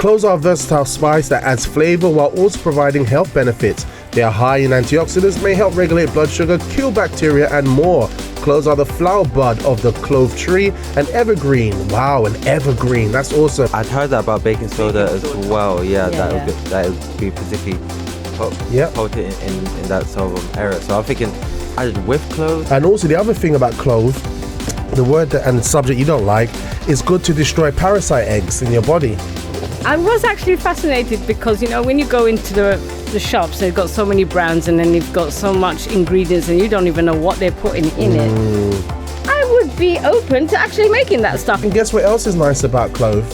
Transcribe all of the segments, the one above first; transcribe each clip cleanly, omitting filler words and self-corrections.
Cloves are a versatile spice that adds flavor while also providing health benefits. They are high in antioxidants, may help regulate blood sugar, kill bacteria, and more. Cloves are the flower bud of the clove tree, an evergreen. Wow, an evergreen. That's awesome. I'd heard that about baking soda as well. Yeah. That would be particularly potent in that sort of area. So I'm thinking added with cloves. And also the other thing about clove, the word and the subject you don't like, is good to destroy parasite eggs in your body. I was actually fascinated because, you know, when you go into the shops, they've got so many brands and then they've got so much ingredients and you don't even know what they're putting in it. I would be open to actually making that stuff. And guess what else is nice about clove?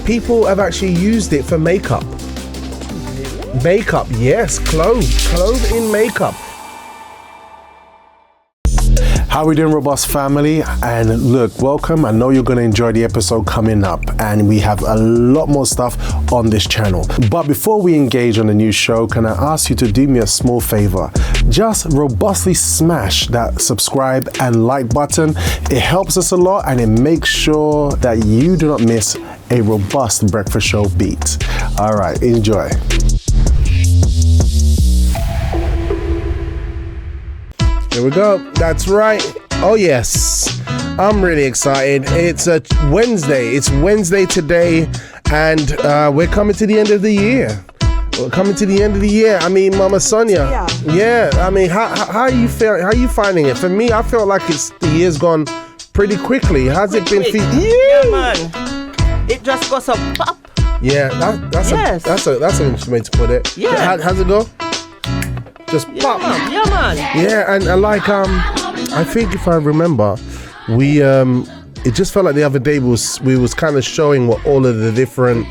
People have actually used it for makeup. Really? Makeup, yes, clove in makeup. How we doing, Robust family? And look, welcome. I know you're going to enjoy the episode coming up, and we have a lot more stuff on this channel. But before we engage on the new show, can I ask you to do me a small favor? Just robustly smash that subscribe and like button. It helps us a lot, and it makes sure that you do not miss a robust breakfast show beat. All right, enjoy. Here we go. That's right. Oh yes, I'm really excited. It's a Wednesday. It's Wednesday today, and we're coming to the end of the year. I mean, Mama Sonia. Yeah. I mean, how are you feeling? How are you finding it? For me, I feel like the year's gone pretty quickly. How's it been for you? Yeah, man. It just goes up, pop. Yeah, that's an interesting way to put it. Yeah. How's it go? Just pop. Yeah, man. Yeah, and like I think if I remember, we it just felt like the other day we was kind of showing what all of the different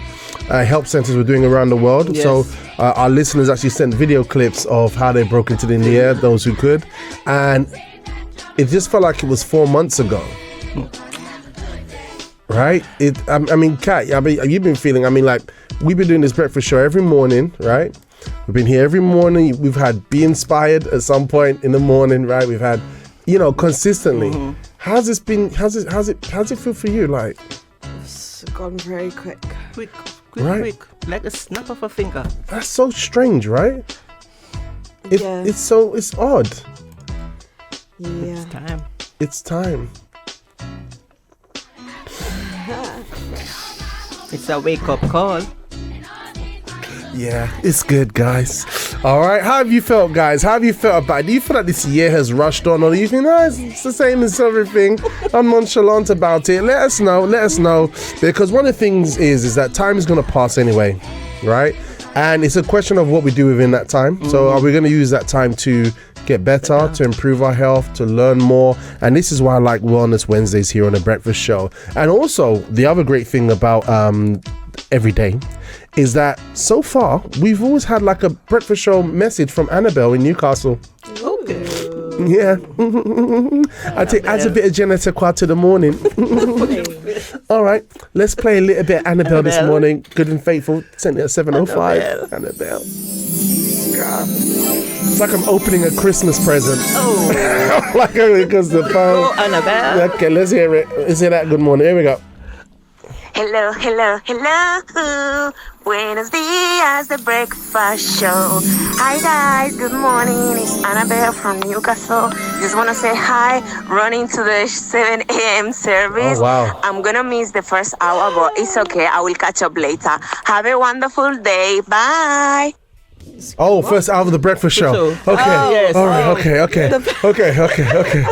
help centers were doing around the world. Yes. So our listeners actually sent video clips of how they broke into the air, those who could, and it just felt like it was 4 months ago. Right? I mean, Kat, you've been feeling. I mean, like we've been doing this breakfast show every morning, right? We've been here every morning. We've had Be Inspired at some point in the morning, right? We've had, consistently. Mm-hmm. How's it feel for you? Like, it's gone very quick. Quick, like a snap of a finger. That's so strange, right? It's odd. Yeah. It's time. It's a wake-up call. Yeah, it's good, guys. All right, how have you felt, guys? How have you felt about it? Do you feel like this year has rushed on, or do you think, it's the same as everything? I'm nonchalant about it. Let us know, because one of the things is that time is going to pass anyway, right? And it's a question of what we do within that time. Mm-hmm. So are we going to use that time to get better, to improve our health, to learn more? And this is why I like Wellness Wednesdays here on The Breakfast Show. And also, the other great thing about every day is that so far we've always had like a breakfast show message from Annabelle in Newcastle. Okay. Yeah. Adds a bit of je ne sais quoi to the morning. All right, let's play a little bit of Annabelle this morning. Good and Faithful sent it at 7:05. Annabelle. It's like I'm opening a Christmas present. Oh. Like because the phone. Oh, Annabelle. Okay, let's hear it. Let's hear that. Good morning. Here we go. Hello. Buenos dias, the breakfast show. Hi guys, good morning. It's Annabelle from Newcastle. Just want to say hi, running to the 7 a.m. service. Oh, wow. I'm going to miss the first hour, but it's okay. I will catch up later. Have a wonderful day. Bye. Oh, first hour of the breakfast show. Okay. Oh, yes. All right. Okay. I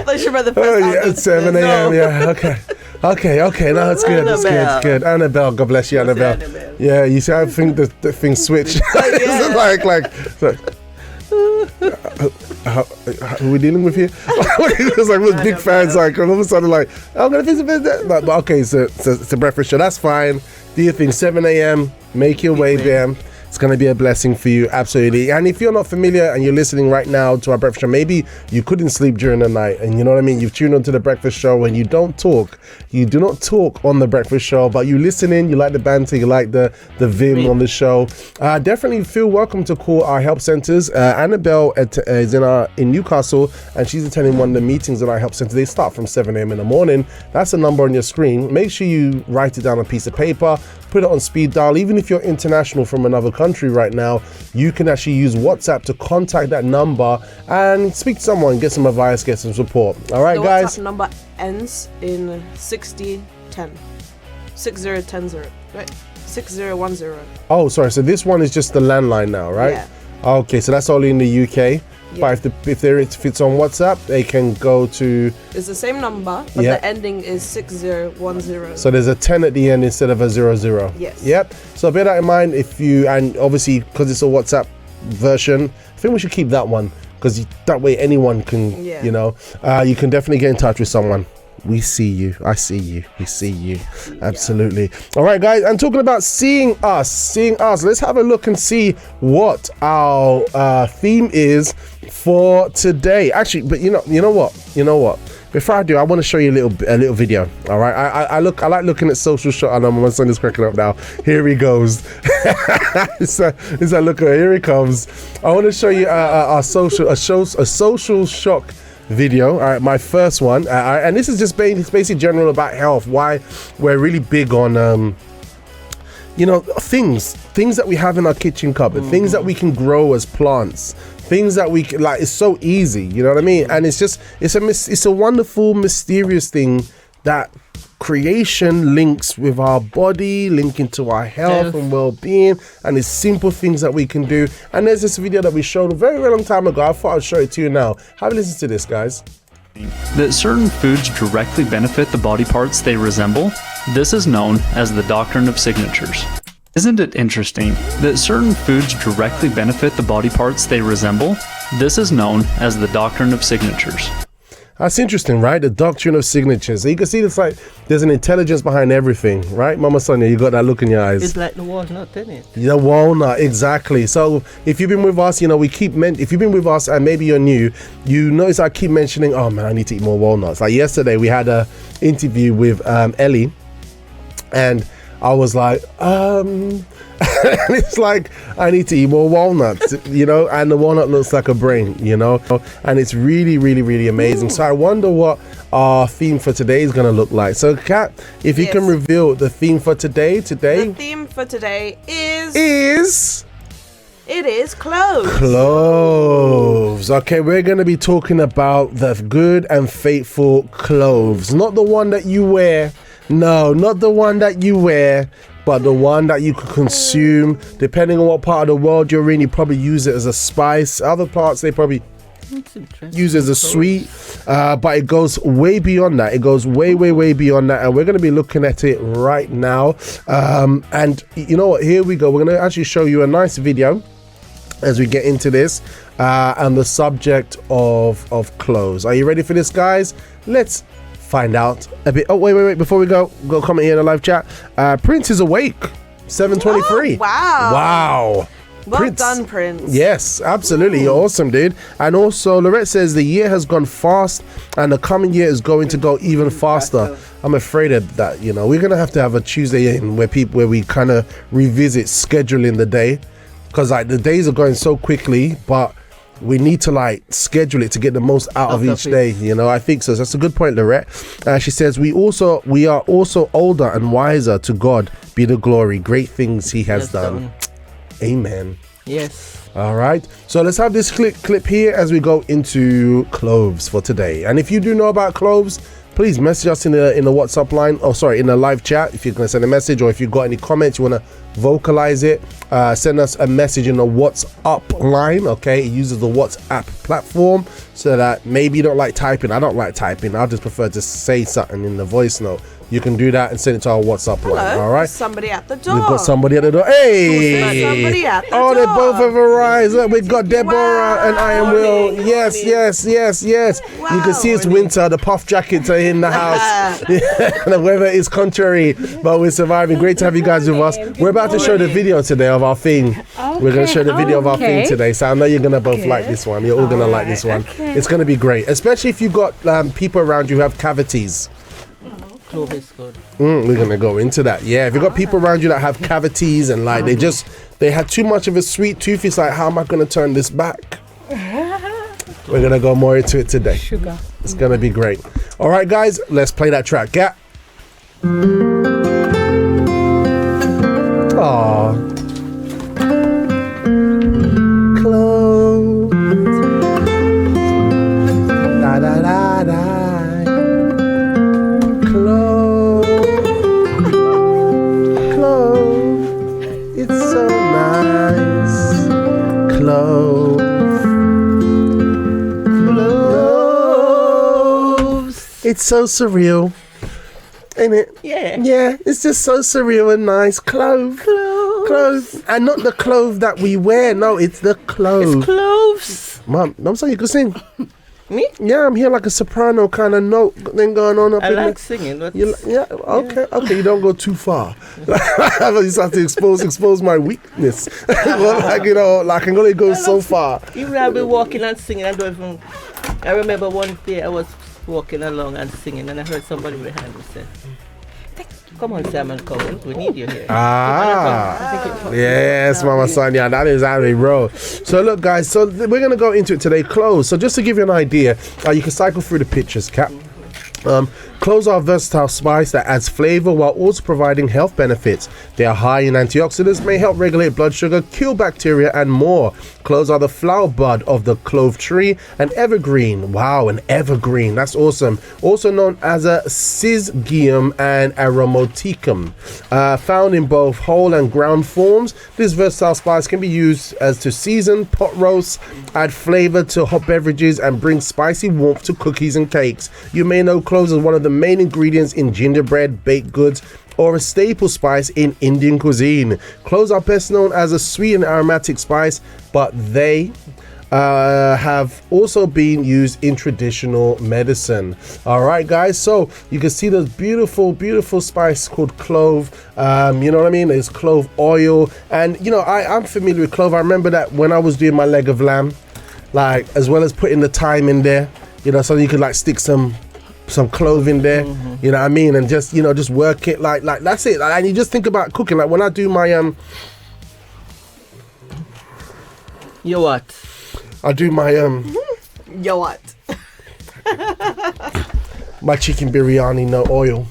thought you were the first hour. Yeah, it's 7 a.m. Yeah. Okay. No, it's good. It's good. Annabelle, God bless you, Annabelle. Yeah, you see, I think the thing switched. Who are we dealing with here? It's like with big fans, like all of a sudden, like I'm gonna visit that. But okay, so it's a breakfast show. That's fine. Do your thing. 7 a.m. Make your way there. It's going to be a blessing for you, absolutely. And if you're not familiar and you're listening right now to our breakfast show, maybe you couldn't sleep during the night, and you know what I mean? You've tuned onto the breakfast show and you don't talk. You do not talk on the breakfast show, but you listen in, you like the banter, you like the vim on the show. Definitely feel welcome to call our help centers. Annabelle is in Newcastle, and she's attending one of the meetings at our help center. They start from 7 a.m. in the morning. That's the number on your screen. Make sure you write it down on a piece of paper, put it on speed dial. Even if you're international from another country right now, you can actually use WhatsApp to contact that number and speak to someone, get some advice, get some support. All right, guys. The WhatsApp number ends in 6010. 6010, right? 6010. Oh, sorry. So this one is just the landline now, right? Yeah. Okay, so that's only in the UK. Yeah. But if it's on WhatsApp, they can go to. It's the same number, but the ending is 6010. So there's a 10 at the end instead of a 00. Yes. Yep. So bear that in mind if you, and obviously because it's a WhatsApp version, I think we should keep that one because that way anyone can, you know, you can definitely get in touch with someone. We see you. I see you. We see you. Absolutely. All right, guys. And talking about seeing us. Let's have a look and see what our theme is for today. Actually, but you know what? Before I do, I want to show you a little video. All right. I like looking at social shot. I know my son is cracking up now. Here he goes. It's a look at. Here he comes. I want to show you a social shock video. All right, my first one, and this is just basically general about health, why we're really big on you know, things that we have in our kitchen cupboard, things that we can grow as plants, things that we can, like, it's so easy, you know what I mean? And it's a wonderful, mysterious thing that creation links with our body, linking to our health and well-being, and it's simple things that we can do. And there's this video that we showed a very, very long time ago. I thought I'd show it to you now. Have a listen to this, guys. That certain foods directly benefit the body parts they resemble. This is known as the doctrine of signatures. Isn't it interesting that certain foods directly benefit the body parts they resemble? This is known as the doctrine of signatures. That's interesting, right? The doctrine of signatures. So you can see it's like there's an intelligence behind everything, right? Mama Sonia, you got that look in your eyes. It's like the walnut, isn't it? The walnut, exactly. So if you've been with us, you know, if you've been with us and maybe you're new, you notice I keep mentioning, oh man, I need to eat more walnuts. Like yesterday we had a interview with Ellie, and I was like, it's like, I need to eat more walnuts, you know, and the walnut looks like a brain, you know, and it's really, really, really amazing. So I wonder what our theme for today is going to look like. So Kat, if you can reveal the theme for today. The theme for today is... It is cloves. Cloves. Okay, we're going to be talking about the good and faithful cloves. Not the one that you wear. No, not the one that you wear, but the one that you could consume. Depending on what part of the world you're in, you probably use it as a spice. Other parts, they probably use it as a sweet. But it goes way beyond that. It goes way, way, way beyond that. And we're going to be looking at it right now. And you know what? Here we go. We're going to actually show you a nice video as we get into this and the subject of cloves. Are you ready for this, guys? Let's find out a bit. Oh, wait, before we go comment here in the live chat. Prince is awake. 7:23. Oh, wow. Well done, Prince. Yes, absolutely. You're awesome, dude. And also Lorette says the year has gone fast and the coming year is going to go even faster. I'm afraid of that, you know. We're gonna have to have a Tuesday in where we kind of revisit scheduling the day, because like the days are going so quickly, but we need to like schedule it to get the most out of each day, you know. I think so. That's a good point, Lorette. She says we are also older and wiser. To God be the glory, great things he has done. Amen. Yes. All right, so let's have this clip here as we go into cloves for today. And if you do know about cloves, please message us in the WhatsApp line, in the live chat if you're going to send a message, or if you've got any comments you want to vocalize it, send us a message in the WhatsApp line. Okay, it uses the WhatsApp platform, so that maybe you don't like typing. I don't like typing. I just prefer to say something in the voice note. You can do that and send it to our WhatsApp line. All right. Somebody at the door. We've got somebody at the door. Hey! Somebody at the door. They both have arrived. Look, we've got Deborah and I am Will. Yes. Wow. You can see it's winter. The puff jackets are in the house. The weather is contrary, but we're surviving. Great to have you guys with us. We're about to show the video today of our theme. We're going to show the video of our theme today. So I know you're going to both like this one. You're all going to like this one. It's going to be great, especially if you've got people around you who have cavities. Clove is good. We're gonna go into that. Yeah, if you've got people around you that have cavities and like they had too much of a sweet tooth, it's like, how am I gonna turn this back? We're gonna go more into it today. Sugar. It's gonna be great. All right, guys, let's play that track. Yeah. clove. Cloves. It's so surreal, ain't it? Yeah. Yeah, it's just so surreal and nice. Clove. Clove. And not the clove that we wear. No, it's the clove. It's cloves. Mom, I'm sorry, you can sing. Me? Yeah, I'm here like a soprano kind of note thing going on up I in like there. singing. But Yeah, okay, okay, you don't go too far. I just have to expose my weakness. Well, like, you know, like I can only go so far. even I've been walking and singing. I remember one day I was walking along and singing, and I heard somebody behind me say, "Come on, Simon Cowell, we need you here." Yes, Mama Sonia, that is how we roll. So look, guys, so we're gonna go into it today. Cloves. So just to give you an idea, you can cycle through the pictures, Cap. Cloves are a versatile spice that adds flavor while also providing health benefits. They are high in antioxidants, may help regulate blood sugar, kill bacteria, and more. Cloves are the flower bud of the clove tree, an evergreen. Wow, an evergreen. That's awesome. Also known as a Syzygium and Aromaticum. Found in both whole and ground forms, this versatile spice can be used as to season pot roasts, add flavor to hot beverages, and bring spicy warmth to cookies and cakes. You may know cloves as one of the main ingredients in gingerbread, baked goods, or a staple spice in Indian cuisine. Cloves are best known as a sweet and aromatic spice, but they have also been used in traditional medicine. All right, guys, so you can see this beautiful spice called clove. You know what I mean? There's clove oil, and you know, I'm familiar with clove. I remember that when I was doing my leg of lamb, like, as well as putting the thyme in there, you know, so you could like stick some clove in there, you know what I mean, and just, you know, just work it like that's it. And you just think about cooking, like when I do my You what? I do my You what? my chicken biryani, no oil.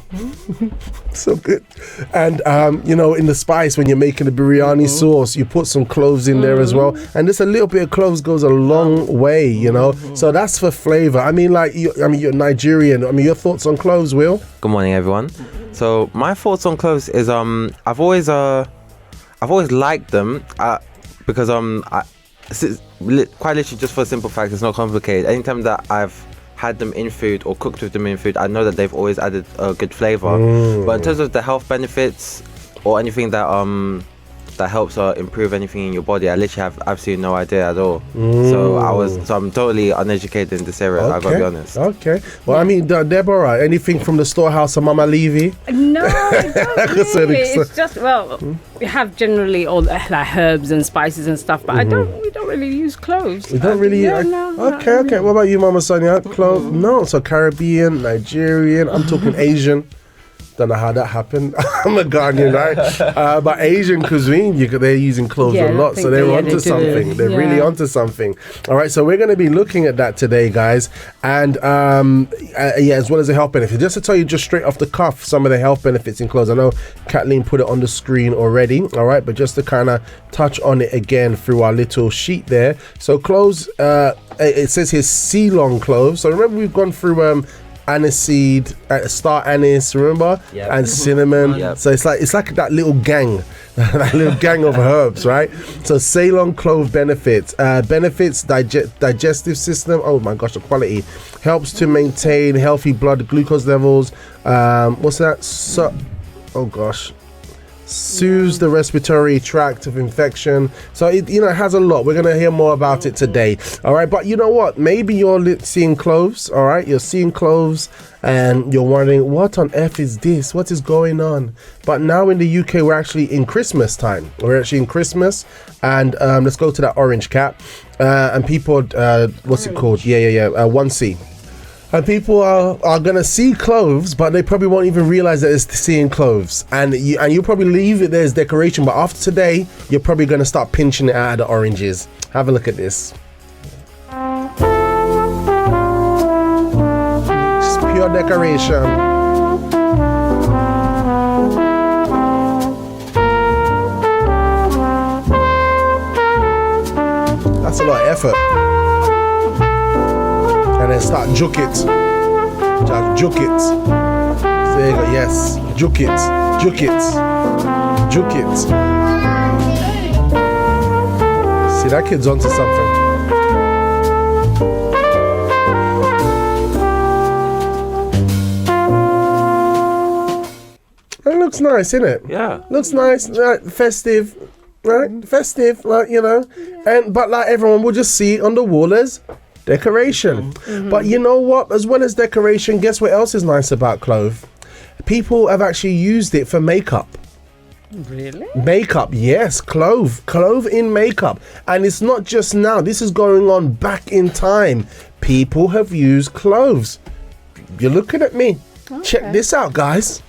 So good. And you know, in the spice, when you're making the biryani sauce, you put some cloves in there as well, and just a little bit of cloves goes a long way, you know. So that's for flavor. I mean, like, you're Nigerian. I mean, your thoughts on cloves, Will? Good morning, everyone. So my thoughts on cloves is I've always liked them because quite literally, just for a simple fact, it's not complicated. Anytime that I've had them in food or cooked with them in food, I know that they've always added a good flavor. But in terms of the health benefits or anything that helps improve anything in your body, I literally have absolutely no idea at all. So I'm totally uneducated in this area. Okay. I gotta be honest. Okay. Well, I mean, Deborah, anything from the storehouse of Mama Levy? No, I don't really. It's just, well, we have generally all the, like, herbs and spices and stuff, but we don't really use cloves. We don't really. Okay. What about you, Mama Sonia? Clove? No. So Caribbean, Nigerian. I'm talking Asian. Don't know how that happened. I'm a Ghanaian, right? But Asian cuisine, they're using cloves a lot, so they're onto something. They're really onto something. All right, so we're going to be looking at that today, guys, and as well as the health benefits. Just to tell you, just straight off the cuff, some of the health benefits in cloves. I know Kathleen put it on the screen already. All right, but just to kind of touch on it again through our little sheet there. So cloves, it says here Ceylon cloves. So remember, we've gone through aniseed, star anise, remember? Yep. And cinnamon. Yep. So it's like that little gang, that little gang of herbs, right? So Ceylon clove benefits digestive system. Oh my gosh, the quality helps to maintain healthy blood glucose levels. What's that? Soothes the respiratory tract of infection. So it has a lot. We're going to hear more about it today. All right, but you know what? Maybe you're seeing cloves. All right, you're seeing cloves and you're wondering, what on earth is this? What is going on? But now in the UK, we're actually in Christmas time. We're actually in Christmas, and let's go to that orange cap. And people, what's it called? 1C. And people are going to see cloves, but they probably won't even realize that it's seeing cloves. And you'll probably leave it there as decoration, but after today, you're probably going to start pinching it out of the oranges. Have a look at this. Just pure decoration. That's a lot of effort. And then start juke it. Just juke it. There you go, yes. Juke it. Juke it. Juke it. See, that kid's onto something. It looks nice, isn't it? Yeah. Looks nice, festive, right? Festive, like, you know. But like everyone will just see it on the wall as decoration. But you know what? As well as decoration, guess what else is nice about Clove? People have actually used it for makeup. Really? Makeup, yes, Clove in makeup. And it's not just now, this is going on back in time. People have used cloves. You're looking at me. Check this out, guys.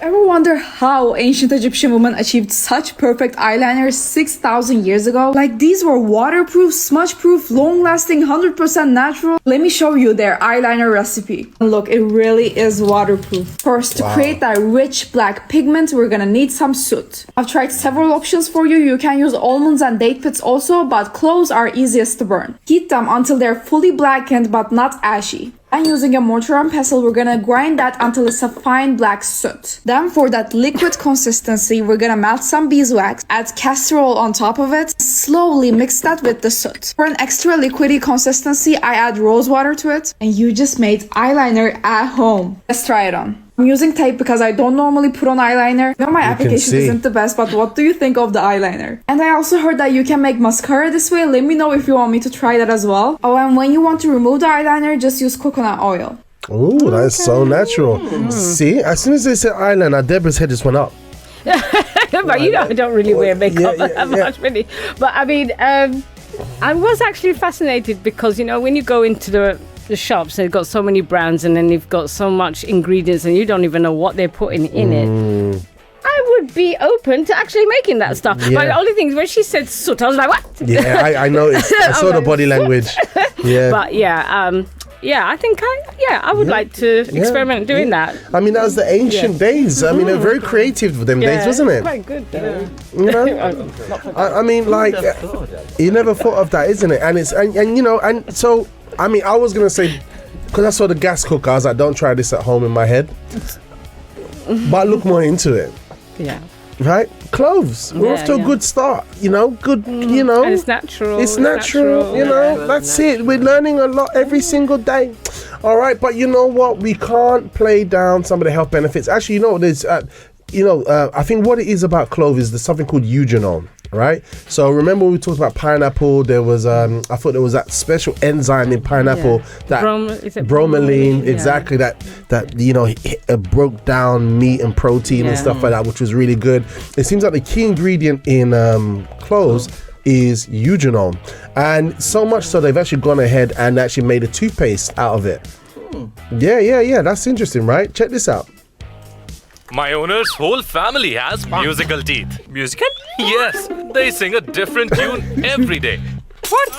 Ever wonder how ancient Egyptian women achieved such perfect eyeliners 6,000 years ago? Like, these were waterproof, smudge-proof, long-lasting, 100% natural. Let me show you their eyeliner recipe. Look, it really is waterproof. First, to create that rich black pigment, we're gonna need some soot. I've tried several options for you. You can use almonds and date pits also, but cloves are easiest to burn. Heat them until they're fully blackened but not ashy. And using a mortar and pestle, we're gonna grind that until it's a fine black soot. Then for that liquid consistency, we're gonna melt some beeswax, add castor oil on top of it, slowly mix that with the soot. For an extra liquidy consistency, I add rose water to it, and you just made eyeliner at home. Let's try it on. I'm using tape because I don't normally put on eyeliner. You know, my application isn't the best, but what do you think of the eyeliner? And I also heard that you can make mascara this way. Let me know if you want me to try that as well. Oh, and when you want to remove the eyeliner, just use coconut oil. Ooh, that's so natural. See, as soon as they said eyeliner, Deborah's head just went up. But you know, I don't really wear makeup that much, really. But I mean, I was actually fascinated because, you know, when you go into the shops, they've got so many brands and then they've got so much ingredients and you don't even know what they're putting in it. I would be open to actually making that stuff. But the only thing is when she said soot, I was like, what? Yeah, I noticed. I saw the body language. Yeah. But I think I would like to experiment doing that. I mean, that was the ancient days. I mean, they're very creative for them days, wasn't it? Quite good though. You know? I mean, like, you never thought of that, isn't it? And it's, and you know, and so, I mean, I was going to say, because I saw the gas cooker, I was like, don't try this at home in my head. But I look more into it. Yeah. Right? Cloves. We're off to a good start. You know, good, you know. And it's natural. It's natural, you know. That's it. We're learning a lot every single day. All right. But you know what? We can't play down some of the health benefits. Actually, you know, there's, I think what it is about clove is there's something called eugenol. Right, so remember when we talked about pineapple, there was I thought there was that special enzyme in pineapple that bromelain, exactly, that you know, broke down meat and protein and stuff like that, which was really good. It seems like the key ingredient in cloves is eugenol, and so much so they've actually gone ahead and actually made a toothpaste out of it. Yeah, that's interesting, right? Check this out. My owner's whole family has musical teeth. Musical? Yes, they sing a different tune every day. What?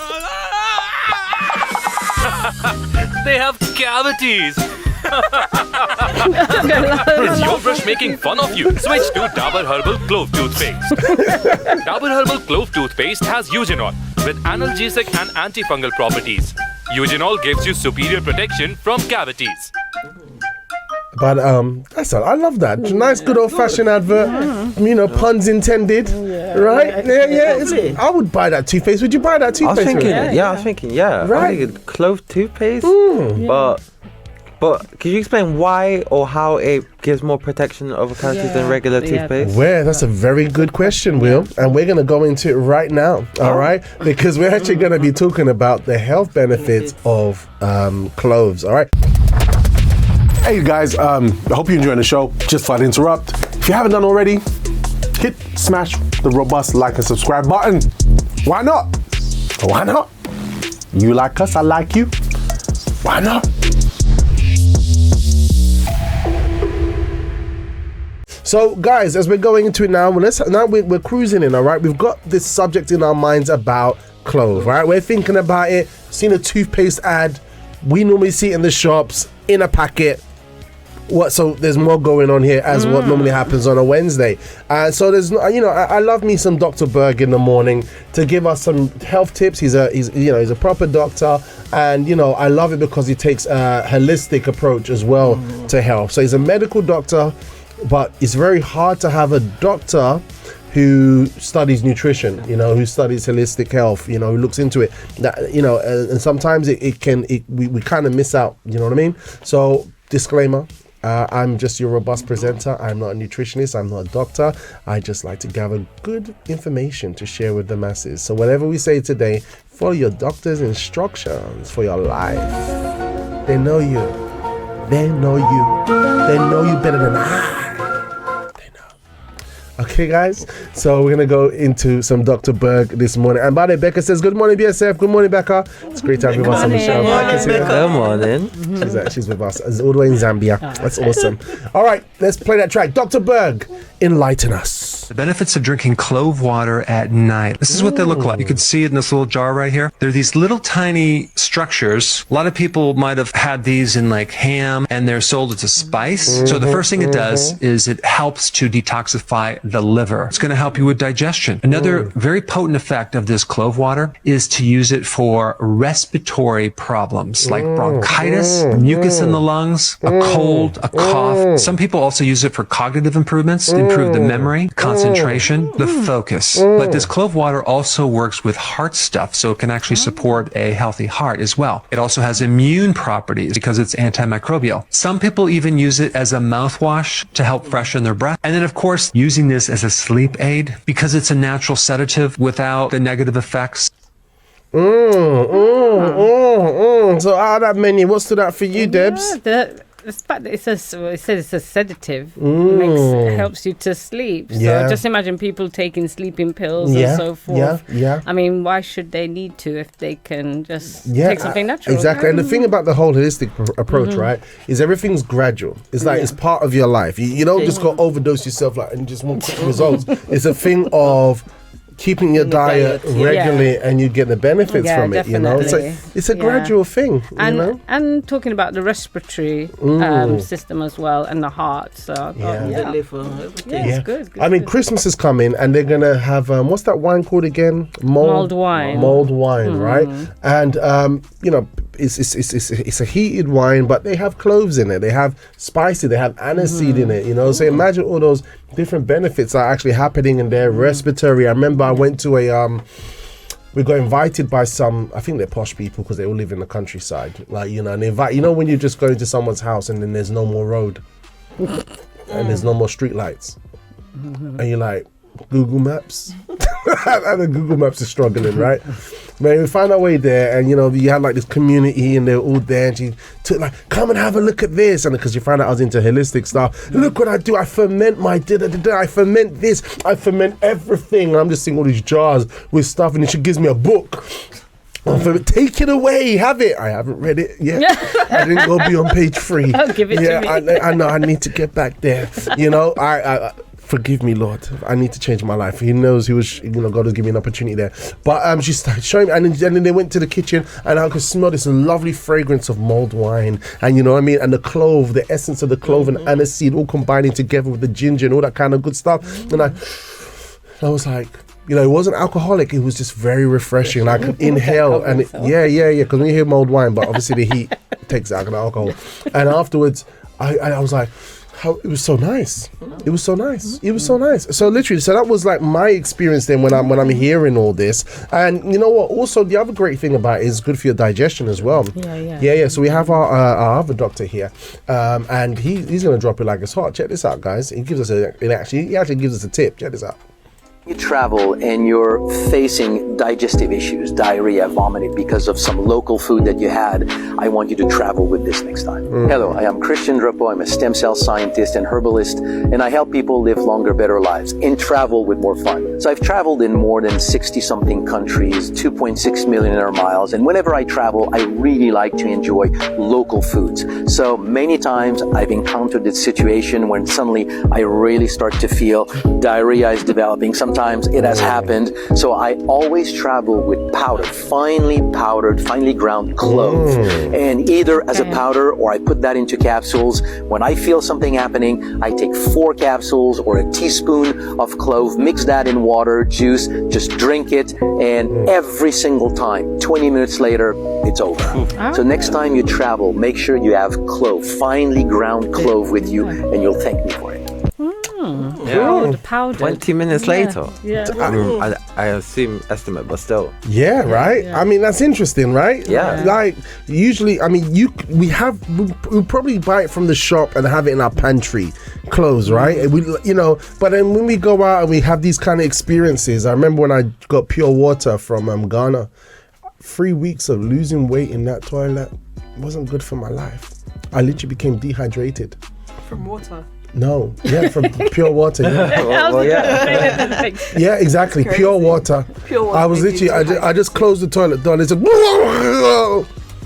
They have cavities. Is your brush making fun of you? Switch to Dabur Herbal Clove Toothpaste. Dabur Herbal Clove Toothpaste has eugenol with analgesic and antifungal properties. Eugenol gives you superior protection from cavities. But that's all. I love that. Nice, good old-fashioned advert. You know, puns intended, right? Yeah. I would buy that toothpaste. Would you buy that toothpaste? I was thinking, right. I was thinking clove toothpaste. But could you explain why or how it gives more protection over cavities than regular toothpaste? Well, that's a very good question, Will. And we're going to go into it right now, all right? Because we're actually going to be talking about the health benefits of cloves, all right? Hey guys, I hope you're enjoying the show. Just thought I'd interrupt. If you haven't done already, smash the robust like and subscribe button. Why not? Why not? You like us, I like you. Why not? So guys, as we're going into it now, we're cruising in, all right? We've got this subject in our minds about clove, right? We're thinking about it, seen a toothpaste ad. We normally see it in the shops, in a packet. So there's more going on here as what normally happens on a Wednesday. So there's, you know, I love me some Dr. Berg in the morning to give us some health tips. He's a proper doctor, and you know, I love it because he takes a holistic approach as well to health. So he's a medical doctor, but it's very hard to have a doctor who studies nutrition, who studies holistic health, who looks into it. That and sometimes we kind of miss out. You know what I mean? So disclaimer. I'm just your robust presenter. I'm not a nutritionist. I'm not a doctor. I just like to gather good information to share with the masses. So whatever we say today, follow your doctor's instructions for your life. They know you. They know you. They know you better than I. Okay, guys, so we're going to go into some Dr. Berg this morning. And by the way, Becca says, good morning, BSF. Good morning, Becca. It's great to have you on the show. Good morning. She's with us. All the way in Zambia. That's awesome. All right, let's play that track. Dr. Berg, enlighten us. The benefits of drinking clove water at night. This is what they look like. You can see it in this little jar right here. They're these little tiny structures. A lot of people might have had these in like ham, and they're sold as a spice. So the first thing it does is it helps to detoxify the liver. It's going to help you with digestion. Another very potent effect of this clove water is to use it for respiratory problems like bronchitis, mucus in the lungs, a cold, a cough. Some people also use it for cognitive improvements, to improve the memory, concentration, the focus. But this clove water also works with heart stuff, so it can actually support a healthy heart as well. It also has immune properties because it's antimicrobial. Some people even use it as a mouthwash to help freshen their breath. And then, of course, using this as a sleep aid because it's a natural sedative without the negative effects. So out of that menu, what stood out for you, Debs? The fact that it says it's a sedative helps you to sleep. So just imagine people taking sleeping pills and so forth. I mean, why should they need to if they can just take something natural? Exactly. And the thing about the whole holistic approach, right, is everything's gradual. It's like it's part of your life. You don't just go overdose yourself and just want quick results. It's a thing of keeping your diet regularly and you get the benefits from it, definitely. It's a gradual thing, and talking about the respiratory system as well and the heart, so the liver, everything. It's good. I mean, Christmas is coming and they're gonna have what's that wine called again? Mulled wine, right? And it's a heated wine, but they have cloves in it, they have spicy, they have aniseed in it, so imagine all those different benefits are actually happening in their respiratory. I remember I went to we got invited by some, I think they're posh people because they all live in the countryside, and they invite, when you just go into someone's house and then there's no more road and there's no more street lights and you're like, Google Maps. And the Google Maps is struggling, right? Man, we found our way there, and you had like this community, and they were all there, and she took like, come and have a look at this, and because you found out I was into holistic stuff. Look what I do! I ferment my I ferment this, I ferment everything. And I'm just seeing all these jars with stuff, and then she gives me a book. Take it away, have it. I haven't read it yet. I didn't go beyond page 3. I'll give it to me. I know. I need to get back there. I forgive me, Lord. I need to change my life. He knows God has given me an opportunity there. But she started showing me, and then they went to the kitchen, and I could smell this lovely fragrance of mulled wine, and and the clove, the essence of the clove and aniseed all combining together with the ginger and all that kind of good stuff. And I was like, it wasn't alcoholic. It was just very refreshing. I could inhale, and because when you hear mulled wine, but obviously the heat takes out the alcohol. And afterwards, I was like, it was so nice. It was so nice. So literally, that was like my experience then when I'm hearing all this. And you know what? Also, the other great thing about it is good for your digestion as well. Yeah. So we have our other doctor here, and he's gonna drop it like it's hot. Check this out, guys. He actually gives us a tip. Check this out. You travel and you're facing digestive issues, diarrhea, vomiting because of some local food that you had, I want you to travel with this next time. Hello, I am Christian Drapeau. I'm a stem cell scientist and herbalist, and I help people live longer, better lives and travel with more fun. So I've traveled in more than 60-something countries, 2.6 million air miles, and whenever I travel, I really like to enjoy local foods. So many times I've encountered this situation when suddenly I really start to feel diarrhea is developing. Sometimes it has happened. So I always travel with powder, finely powdered, finely ground clove. And either as a powder or I put that into capsules. When I feel something happening, I take 4 capsules or a teaspoon of clove, mix that in water, juice, just drink it. And every single time, 20 minutes later, it's over. So next time you travel, make sure you have clove, finely ground clove with you, and you'll thank me for it. Yeah. The powder. 20 minutes later. Yeah. I assume estimate, but still. Yeah, right. Yeah. I mean, that's interesting, right? Yeah. Like usually, I mean, we probably buy it from the shop and have it in our pantry, clothes, right? And we, but then when we go out and we have these kind of experiences, I remember when I got pure water from Ghana. 3 weeks of losing weight in that toilet wasn't good for my life. I literally became dehydrated. From water. No, yeah, from pure water. Yeah, yeah, exactly. Pure water. Pure water. I was literally, I just closed the toilet door and it's like,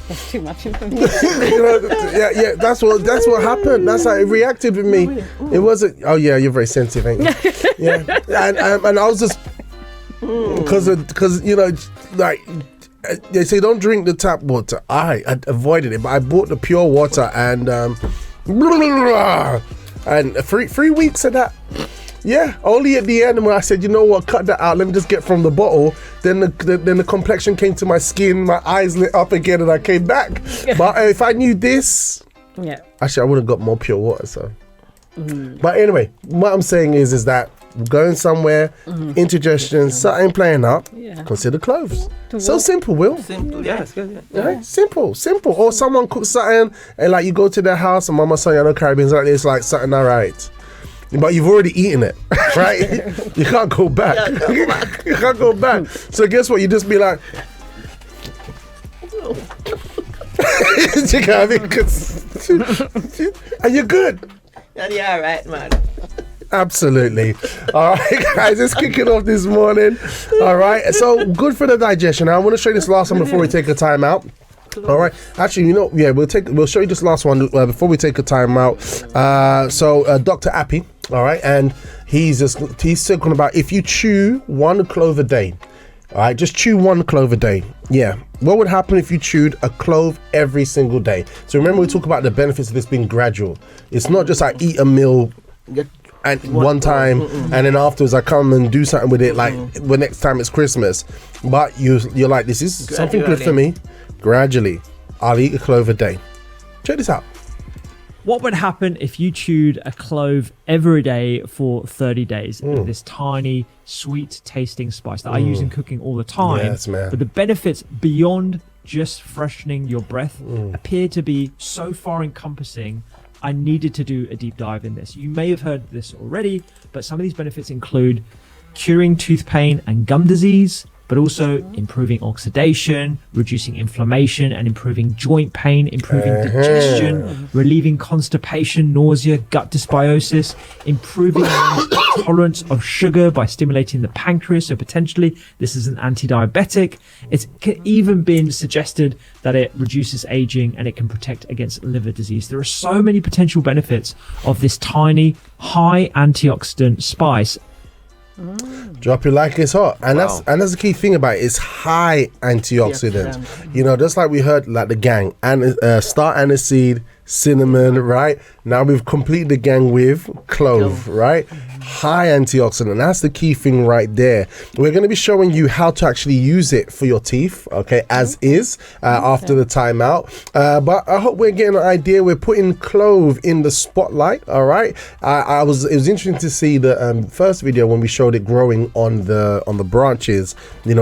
That's too much information. yeah. That's what happened. That's how it reacted with me. It wasn't. Oh yeah, you're very sensitive, ain't you? Yeah, and I was just because like. They say don't drink the tap water. I avoided it, but I bought the pure water and 3 weeks of that. Yeah, only at the end when I said, you know what, cut that out. Let me just get from the bottle. Then the complexion came to my skin, my eyes lit up again, and I came back. But if I knew this, actually, I would have got more pure water. So, but anyway, what I'm saying is that going somewhere, indigestion, something playing up, consider cloves. So simple, Will. Simple, yeah, it's good. Yeah. Right? Simple. Or someone cooks something and like you go to their house and mama saying, I know Caribbean's like this, like something alright. But you've already eaten it, right? You can't go back. You can't go back. So guess what? You just be like, and you're good. And you're alright, man. Absolutely. All right, guys, let's kick it off this morning. All right, so good for the digestion. Now, I want to show you this last one before we take a time out. All right, actually, we'll show you this last one before we take a time out. So Dr. Appy, all right, and he's talking about if you chew 1 clove a day. All right, just chew 1 clove a day. Yeah. What would happen if you chewed a clove every single day? So remember, we talk about the benefits of this being gradual. It's not just I eat a meal and one time and then afterwards I come and do something with it like the next time it's Christmas, but you're like, this is something good for me. Gradually I'll eat a clove a day. Check this out. What would happen if you chewed a clove every day for 30 days? This tiny sweet tasting spice that I use in cooking all the time. Yes, man. But the benefits beyond just freshening your breath appear to be so far encompassing. I needed to do a deep dive in this. You may have heard this already, but some of these benefits include curing tooth pain and gum disease, but also improving oxidation, reducing inflammation and improving joint pain, improving digestion, relieving constipation, nausea, gut dysbiosis, improving tolerance of sugar by stimulating the pancreas. So potentially this is an anti-diabetic. It's even been suggested that it reduces aging and it can protect against liver disease. There are so many potential benefits of this tiny, high antioxidant spice. Drop it like it's hot, and that's the key thing about it. It's high antioxidant. Just like we heard, like the gang and star aniseed, cinnamon, right? Now we've completed the gang with clove, right? High antioxidant. That's the key thing right there. We're going to be showing you how to actually use it for your teeth, okay, as is after the timeout. But I hope we're getting an idea. We're putting clove in the spotlight, all right? It was interesting to see the first video when we showed it growing on the branches.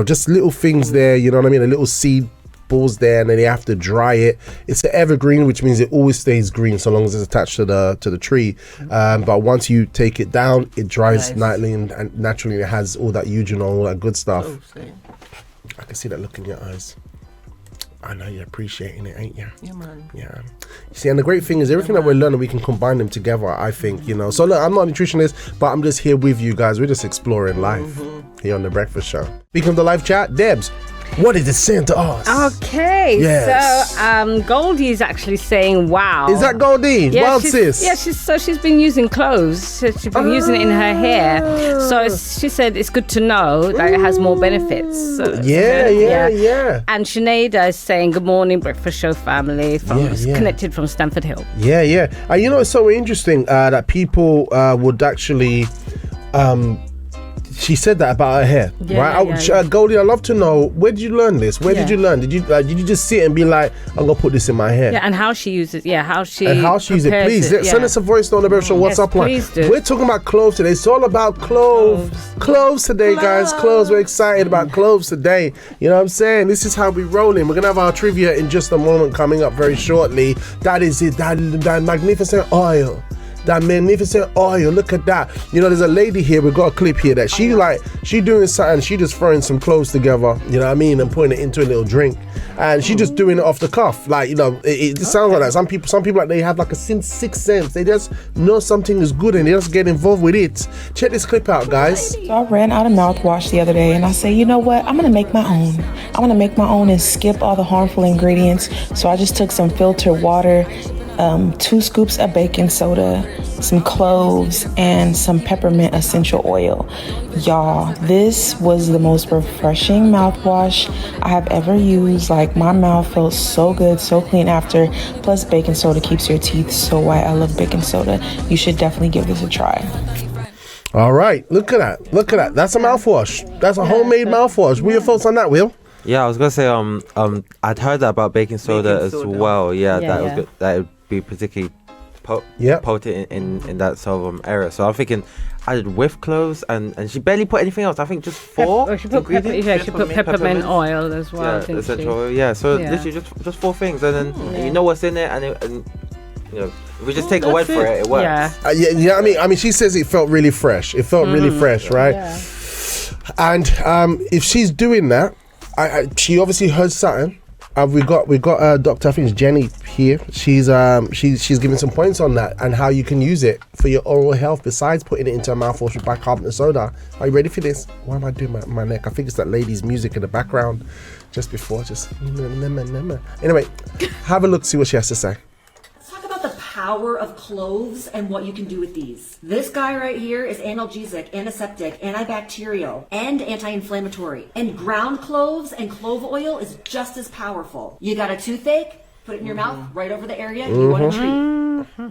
Just little things there. You know what I mean? A little seed balls there, and then you have to dry it. It's an evergreen, which means it always stays green so long as it's attached to the tree. But once you take it down, it dries nightly and naturally it has all that eugenol, all that good stuff. I can see that look in your eyes. I know you're appreciating it, ain't you? Yeah, man. Yeah. You see, and the great thing is everything that we're learning, we can combine them together, I think, So look, I'm not a nutritionist, but I'm just here with you guys. We're just exploring life here on The Breakfast Show. Speaking of the live chat, Debs, what is it saying to us? Okay, yes. So Goldie is actually saying, wow. Is that Goldie? Yeah, Wild sis? Yeah, she's been using cloves. She's been using it in her hair. So she said it's good to know that it has more benefits. So, yeah. And Sinead is saying, good morning, Breakfast Show family, connected from Stamford Hill. Yeah. It's so interesting that people would actually... she said that about her hair, right? Goldie, I'd love to know, where did you learn this? Where did you learn? Did you just sit and be like, I'm gonna put this in my hair? Yeah, and how she uses how she uses it. Please send us a voice note on the Bear Show WhatsApp line. Please do. We're talking about cloves today. It's all about cloves today, guys. Cloves. We're excited about cloves today. You know what I'm saying? This is how we rolling. We're gonna have our trivia in just a moment coming up very shortly. That is it. That magnificent oil. That magnificent oil, look at that. You know, there's a lady here, we've got a clip here that she doing something, she just throwing some cloves together, you know what I mean, and putting it into a little drink. And she just doing it off the cuff. Like, you know, it sounds like that. Some people like they have like a sixth sense. They just know something is good and they just get involved with it. Check this clip out, guys. So I ran out of mouthwash the other day and I say, you know what, I'm gonna make my own. I'm gonna make my own and skip all the harmful ingredients. So I just took some filtered water, 2 scoops of baking soda, some cloves, and some peppermint essential oil. Y'all, this was the most refreshing mouthwash I have ever used. Like, my mouth felt so good, so clean after. Plus, baking soda keeps your teeth so white. I love baking soda. You should definitely give this a try. All right, look at that. That's a mouthwash. That's a homemade mouthwash. What are your thoughts on that, Will? Yeah, I was gonna say I'd heard that about baking soda as well. Yeah, that was good. That would be particularly potent in that sort of area. So I'm thinking I did with cloves and she barely put anything else. I think just 4 she put she put peppermint oil as well. Yeah, essential oil. Yeah, so literally just 4 things, and then you know what's in it, and you know, if we just take a word for it, it works. Yeah. I mean, she says it felt really fresh. It felt really fresh, right? Yeah. And if she's doing that, she obviously heard something. We got Dr. I think it's Jenny here. She's giving some points on that and how you can use it for your oral health besides putting it into a mouthwash with bicarbonate soda. Are you ready for this? Why am I doing my neck? I think it's that lady's music in the background just before. Anyway, have a look, see what she has to say. The power of cloves and what you can do with these. This guy right here is analgesic, antiseptic, antibacterial, and anti-inflammatory. And ground cloves and clove oil is just as powerful. You got a toothache? Put it in your mouth, right over the area you want to treat.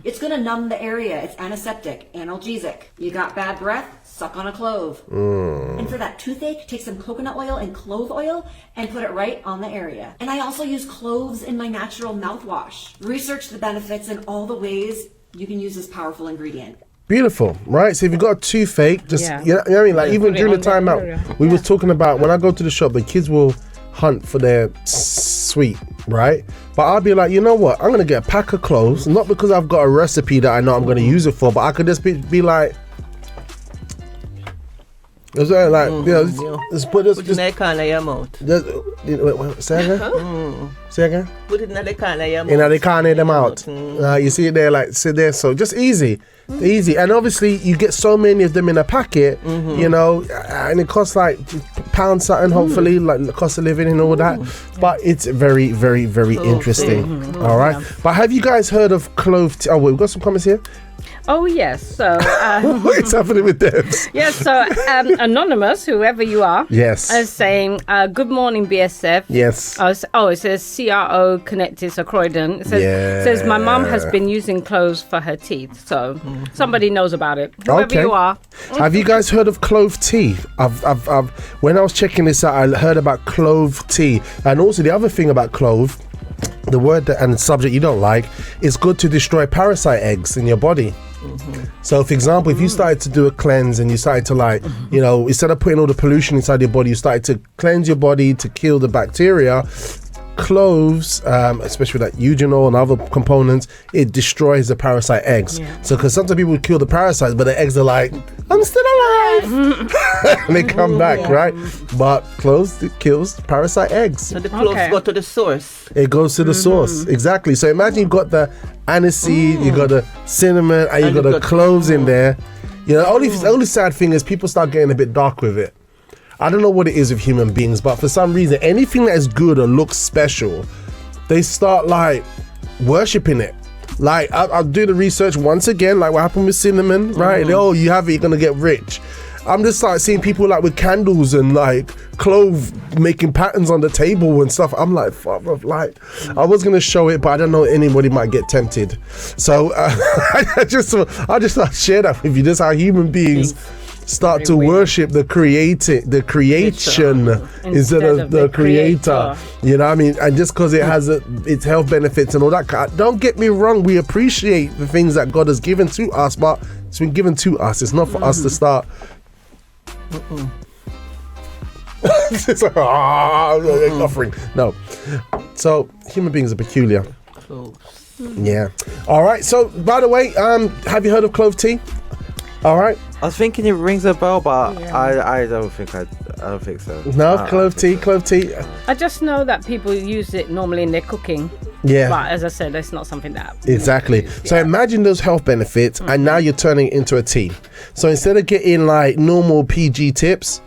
It's going to numb the area. It's antiseptic, analgesic. You got bad breath? Suck on a clove. And for that toothache, take some coconut oil and clove oil and put it right on the area. And I also use cloves in my natural mouthwash. Research the benefits and all the ways you can use this powerful ingredient. Beautiful, right? So if you've got a toothache, just you know what I mean, like even during the time out, we was talking about when I go to the shop, the kids will hunt for their sweet, right? But I'll be like, you know what? I'm gonna get a pack of cloves, not because I've got a recipe that I know I'm gonna use it for, but I could just be like. It's like, just put this. Put it in the corner of your mouth. Say again? Say again? Put it in the corner of your mouth. In the corner of the mouth. You see it there, like, sit there. So just easy. And obviously, you get so many of them in a packet, you know, and it costs like £1 something, hopefully, like the cost of living and all that. But it's very, very, very interesting. All right. But have you guys heard of clove tea? Oh, wait, we've got some comments here. Oh, yes. So, what's happening with Debs? Yes. So, Anonymous, whoever you are, is saying, "Good morning, BSF." Yes. It says CRO connected, so Croydon. It says my mum has been using cloves for her teeth. So, somebody knows about it. Whoever you are. Have you guys heard of clove tea? I've when I was checking this out, I heard about clove tea, and also the other thing about clove. The word and the subject you don't like, is good to destroy parasite eggs in your body. So, for example, if you started to do a cleanse and you started to like, you know, instead of putting all the pollution inside your body, you started to cleanse your body to kill the bacteria. Cloves, especially with that eugenol and other components, it destroys the parasite eggs. So, because sometimes people kill the parasites, but the eggs are like, I'm still alive, and they come back, right? But cloves, it kills parasite eggs. So the cloves go to the source. It goes to the source, exactly. So imagine you've got the aniseed, you got the cinnamon, and you got the cloves in there. You know, only sad thing is people start getting a bit dark with it. I don't know what it is with human beings, but for some reason, anything that is good or looks special, they start like worshipping it. Like I'll do the research once again, like what happened with cinnamon, right? Oh, you have it, you're gonna get rich. I'm just like seeing people like with candles and like clove making patterns on the table and stuff. I'm like, fuck off, like I was gonna show it, but I don't know, anybody might get tempted. So I just thought I'd share that with you. That's how human beings start to worship the creation instead of the creator. You know what I mean? And just because it has its health benefits and all that, don't get me wrong, we appreciate the things that God has given to us, but it's been given to us. It's not for us to start. It's like, offering. No. So human beings are peculiar. Yeah. All right. So by the way, have you heard of clove tea? All right. I was thinking it rings a bell, but I don't think so. No, clove tea. I just know that people use it normally in their cooking. Yeah. But as I said, it's not something that... Exactly. So imagine those health benefits, and now you're turning it into a tea. So instead of getting like normal PG tips,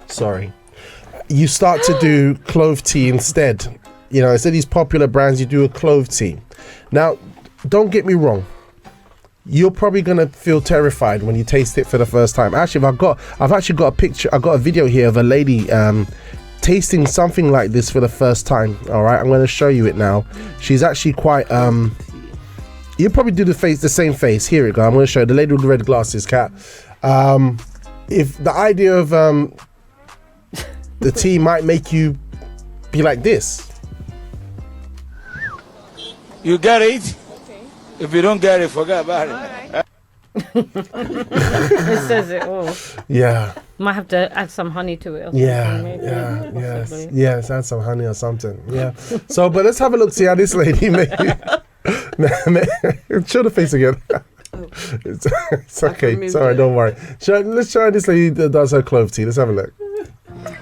you start to do clove tea instead. You know, instead of these popular brands, you do a clove tea. Now, don't get me wrong. You're probably gonna feel terrified when you taste it for the first time. Actually, I've actually got a picture. I've got a video here of a lady tasting something like this for the first time. All right, I'm going to show you it now. She's actually quite you probably do the same face. Here we go. I'm going to show you the lady with the red glasses, Kat. If the idea of the tea might make you be like this. You get it? Okay. If you don't get it, forget about it. Right. It says it all. Yeah. Might have to add some honey to it. Or Yes, add some honey or something. Yeah. So, but let's have a look, see how this lady made show the face again. It's okay. It's all right, don't worry. Let's try this lady that does her clove tea. Let's have a look.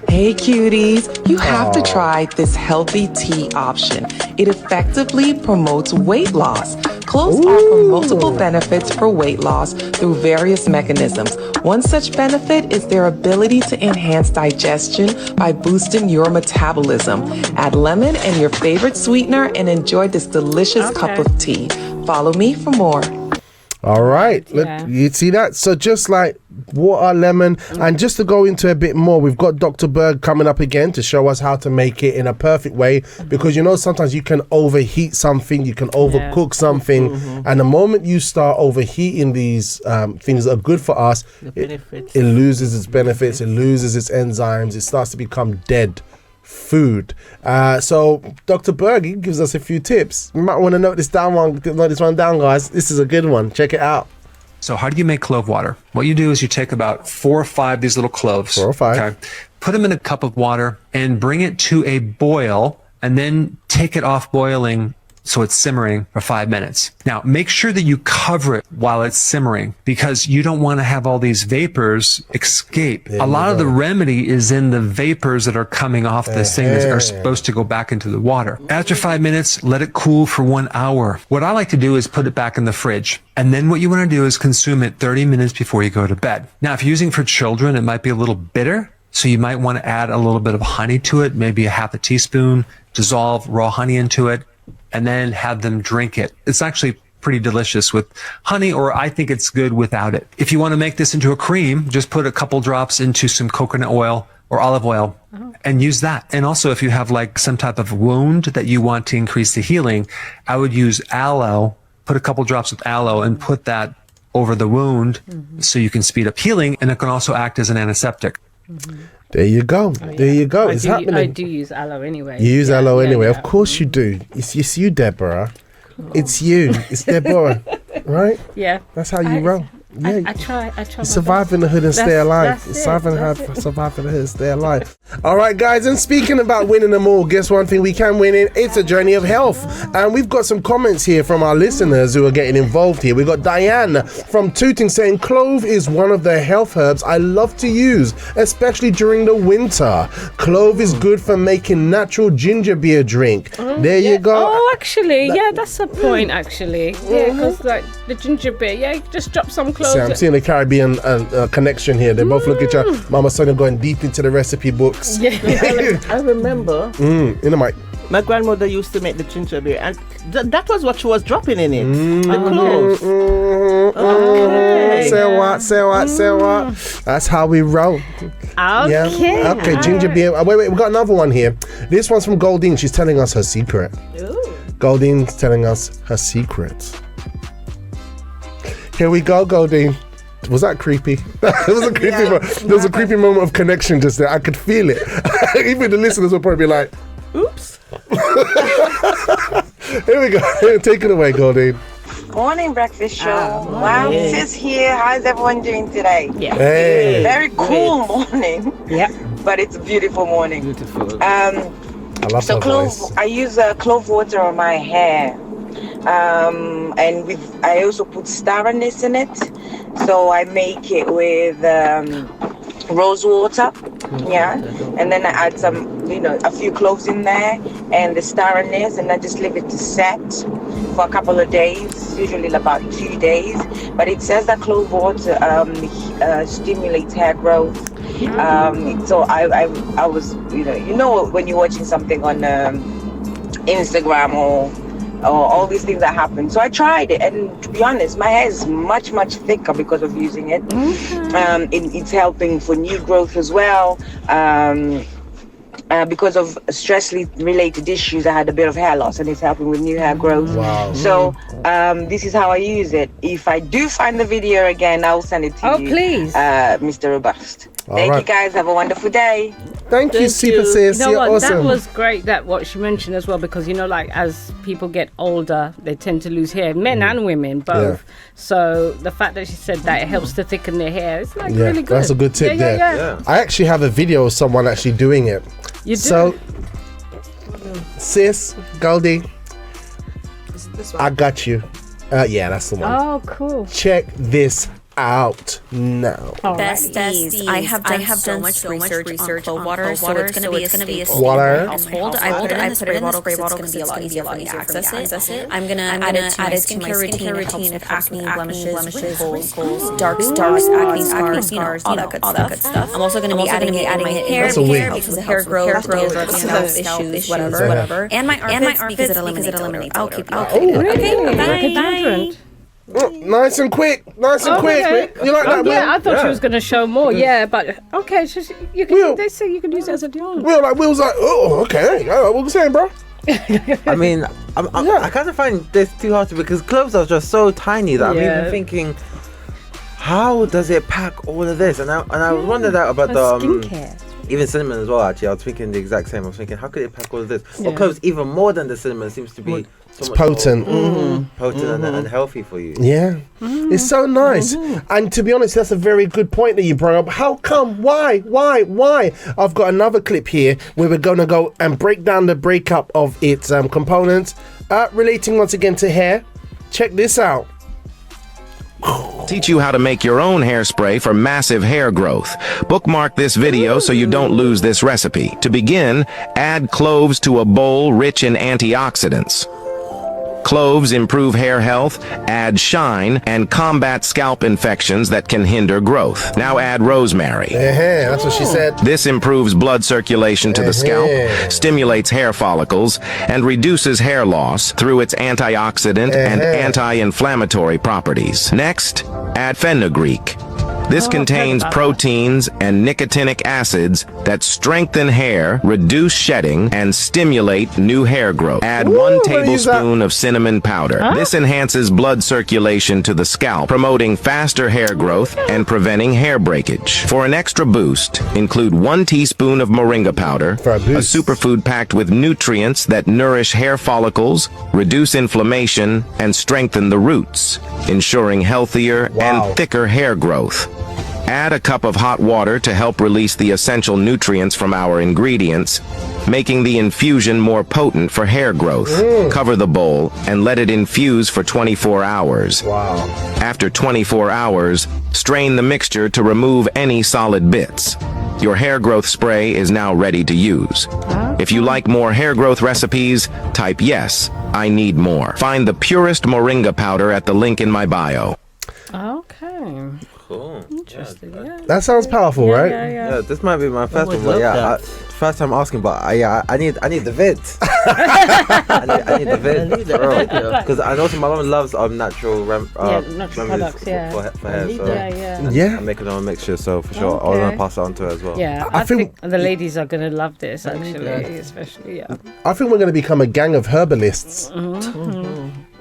Hey cuties, you have to try this healthy tea option. It effectively promotes weight loss. Cloves offer multiple benefits for weight loss through various mechanisms. One such benefit is their ability to enhance digestion by boosting your metabolism. Add lemon and your favorite sweetener and enjoy this delicious cup of tea. Follow me for more. All right, you see that? So just like water, lemon, and just to go into a bit more, we've got Dr. Berg coming up again to show us how to make it in a perfect way, because you know sometimes you can overheat something, you can overcook something, and the moment you start overheating these things that are good for us, it loses its benefits, it loses its enzymes, it starts to become dead food. So Dr. Berg, he gives us a few tips. You might want to note this one down, guys. This is a good one. Check it out. So how do you make clove water? What you do is you take about 4 or 5 of these little cloves. 4 or 5. Okay. Put them in a cup of water and bring it to a boil, and then take it off boiling so it's simmering for 5 minutes. Now, make sure that you cover it while it's simmering, because you don't want to have all these vapors escape. A lot of the remedy is in the vapors that are coming off this thing that are supposed to go back into the water. After 5 minutes, let it cool for 1 hour. What I like to do is put it back in the fridge. And then what you want to do is consume it 30 minutes before you go to bed. Now, if you're using it for children, it might be a little bitter. So you might want to add a little bit of honey to it, maybe a half a teaspoon, dissolve raw honey into it, and then have them drink it. It's actually pretty delicious with honey, or I think it's good without it. If you want to make this into a cream, just put a couple drops into some coconut oil or olive oil and use that. And also if you have like some type of wound that you want to increase the healing, I would use aloe, put a couple drops of aloe and put that over the wound so you can speed up healing, and it can also act as an antiseptic. There you go. There you go. It's happening. I do use aloe anyway. You use aloe anyway. Of course you do. It's you, Deborah. It's you. It's Deborah. Right? Yeah. That's how you roll. Yeah. I try. You survive in the hood and stay alive. Survive in the hood and stay alive. All right, guys. And speaking about winning them all, guess one thing we can win in? It's a journey of health. And we've got some comments here from our listeners who are getting involved here. We've got Diane from Tooting saying, clove is one of the health herbs I love to use, especially during the winter. Clove is good for making natural ginger beer drink. There you go. Oh, actually, that's a point, actually. Yeah, because like the ginger beer, you just drop some cloves. See, I'm seeing the Caribbean connection here. They both look at each other. Mama Sonia going deep into the recipe books. Yeah. I remember. In the mic. My grandmother used to make the ginger beer, and that was what she was dropping in it. The cloves. Okay. Say what? That's how we roll. Okay. Yeah. Okay, ginger beer. Wait, we've got another one here. This one's from Goldine. She's telling us her secret. Goldine's telling us her secret. Here we go, Goldine. Was that creepy? It was a creepy. There was a creepy moment of connection just there. I could feel it. Even the listeners will probably be like, "Oops." Here we go. Take it away, Goldie. Morning breakfast show. Wow, sis here. How's everyone doing today? Yeah. Hey. Very cool morning. Yeah. But it's a beautiful morning. Beautiful. I love So her clove. voice. I use clove water on my hair, and I also put star anise in it. So I make it with rose water, and then I add some, a few cloves in there and the star anise, and I just leave it to set for a couple of days, usually about 2 days. But it says that clove water stimulates hair growth. So I was, when you're watching something on Instagram or all these things that happen. So I tried it, and to be honest, my hair is much, much thicker because of using it. It's helping for new growth as well. Because of stress-related issues, I had a bit of hair loss, and it's helping with new hair growth. Wow. So this is how I use it. If I do find the video again, I'll send it to you. Oh, please. Mr. Robust. Thank you, guys. Have a wonderful day. Thank you, Super Sis. You know You're what? awesome. That was great. That what she mentioned as well, because like as people get older, they tend to lose hair, men and women both. Yeah. So the fact that she said that it helps to thicken their hair, it's like Yeah, really good. that's a good tip there. Yeah. I actually have a video of someone actually doing it. You do? So, sis, Goldie, I got you. Yeah, that's the one. Oh, cool. Check this out now. Besties, I have done so much research on Clove water, so it's going to be a staple Water. in my household. I put it in the spray bottle because it's going to be a lot easier for me to access it. I'm going to add it to my skincare routine. It helps with acne, blemishes, wrinkles, dark scars, acne scars, all that good stuff. I'm also going to be adding it in my hair because the hair growth, scalp issues, whatever. And my armpits because it eliminates odor. I'll keep you updated. Okay, bye. Nice and quick. Nice and quick. You like that, Yeah, man? I thought she was going to show more. Yeah, but okay, so you can. They say you can use it as a deodorant. Will was like, oh, okay. What was you saying, bro? I mean, I kind of find this too hard to, because cloves are just so tiny that I'm even thinking, how does it pack all of this? And I was wondering that about the skincare. Even cinnamon as well. Actually, I was thinking the exact same. I was thinking, how could it pack all of this? Or cloves, even more than the cinnamon, seems to be so much potent. more potent and healthy for you. Yeah. It's so nice. And to be honest, that's a very good point that you brought up. How come? Why? I've got another clip here where we're going to go and break down the breakup of its components, relating once again to hair. Check this out. Teach you how to make your own hairspray for massive hair growth. Bookmark this video so you don't lose this recipe. To begin, add cloves to a bowl rich in antioxidants. Cloves improve hair health, add shine, and combat scalp infections that can hinder growth. Now add rosemary. That's what she said. This improves blood circulation to the scalp, stimulates hair follicles, and reduces hair loss through its antioxidant and anti-inflammatory properties. Next, add fenugreek. This contains proteins and nicotinic acids that strengthen hair, reduce shedding, and stimulate new hair growth. Add 1 tablespoon of cinnamon powder. This enhances blood circulation to the scalp, promoting faster hair growth and preventing hair breakage. For an extra boost, include 1 teaspoon of moringa powder, a superfood packed with nutrients that nourish hair follicles, reduce inflammation, and strengthen the roots, ensuring healthier and thicker hair growth. Add a cup of hot water to help release the essential nutrients from our ingredients, making the infusion more potent for hair growth. Cover the bowl and let it infuse for 24 hours. After 24 hours, strain the mixture to remove any solid bits. Your hair growth spray is now ready to use. If you like more hair growth recipes, type yes, I need more. Find the purest moringa powder at the link in my bio. Okay. Cool. Interesting. Yeah. That sounds powerful, right? Yeah, this might be my first one. would But love first time asking, but I need the vids. I need the vids, because I know my mom loves natural natural products. for hair. So Yeah. I'm making my mixture, so for sure I want to pass it on to her as well. Yeah, I think the ladies are going to love this, actually, especially, I think we're going to become a gang of herbalists.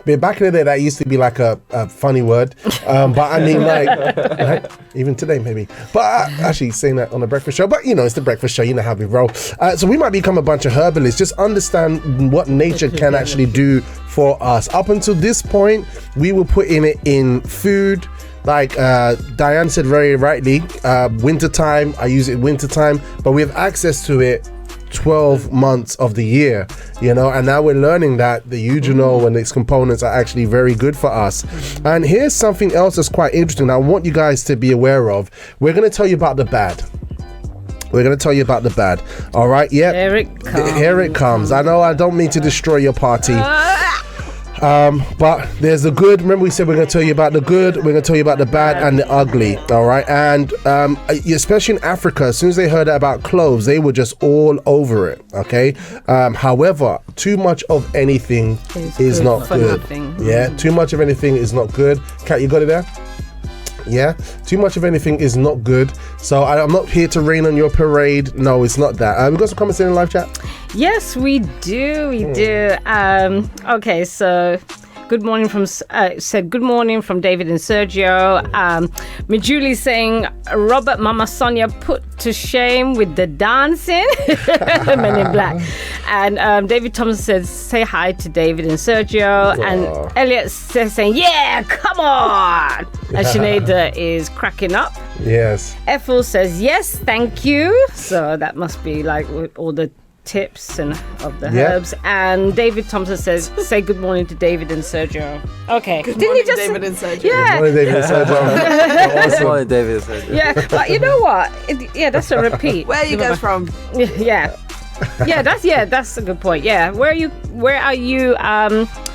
Back in the day, that used to be like a funny word. But I mean, like, even today, maybe. But actually saying that on the breakfast show. But, you know, it's the breakfast show. You know how we roll. So we might become a bunch of herbalists. Just understand what nature can actually do for us. Up until this point, we were putting it in food. Like Diane said very rightly, wintertime, I use it wintertime. But we have access to it 12 months of the year, you know, and now we're learning that the eugenol and its components are actually very good for us. And here's something else that's quite interesting I want you guys to be aware of. We're going to tell you about the bad. We're going to tell you about the bad. All right, yeah, here it comes. I know I don't mean to destroy your party. But there's the good. Remember we said we're going to tell you about the good, we're going to tell you about the bad and the ugly. All right, and especially in Africa, as soon as they heard about cloves, they were just all over it. Okay, however, too much of anything is not good. Yeah, too much of anything is not good. Kat, you got it there? Yeah, too much of anything is not good. So I'm not here to rain on your parade. No, it's not that. We got some comments in the live chat. Yes, we do. We do. Okay, so good morning from good morning from David and Sergio. Majuli saying Robert Mama Sonia put to shame with the dancing. Men in Black. And David Thompson says say hi to David and Sergio. Aww. And Elliot says saying yeah, come on. And Sinead is cracking up. Yes. Ethel says yes, thank you. So that must be like with all the tips and of the herbs. And David Thompson says say good morning to David and Sergio. Okay. Good morning, David and Sergio. Yeah. Good morning, David and Sergio. Good morning, David and Sergio. Yeah, but you know what? That's a repeat. Where are you guys from? Yeah. That's a good point. Yeah. Where are you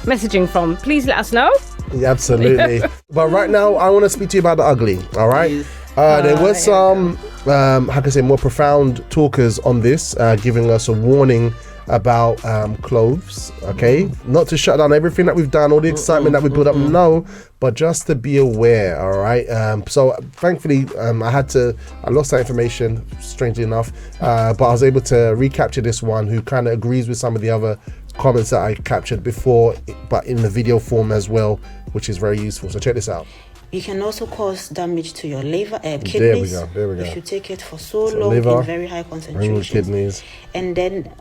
messaging from? Please let us know. Yeah, absolutely. But right now I want to speak to you about the ugly. All right. There was some how can I say more profound talkers on this, giving us a warning about cloves. Okay, not to shut down everything that we've done, all the excitement that we built up, no, but just to be aware. All right. So thankfully I lost that information, strangely enough, but I was able to recapture this one who kind of agrees with some of the other comments that I captured before, but in the video form as well, which is very useful. So check this out. You can also cause damage to your liver, kidneys. There we go. If you take it for so long liver, in very high concentrations. Kidneys. And then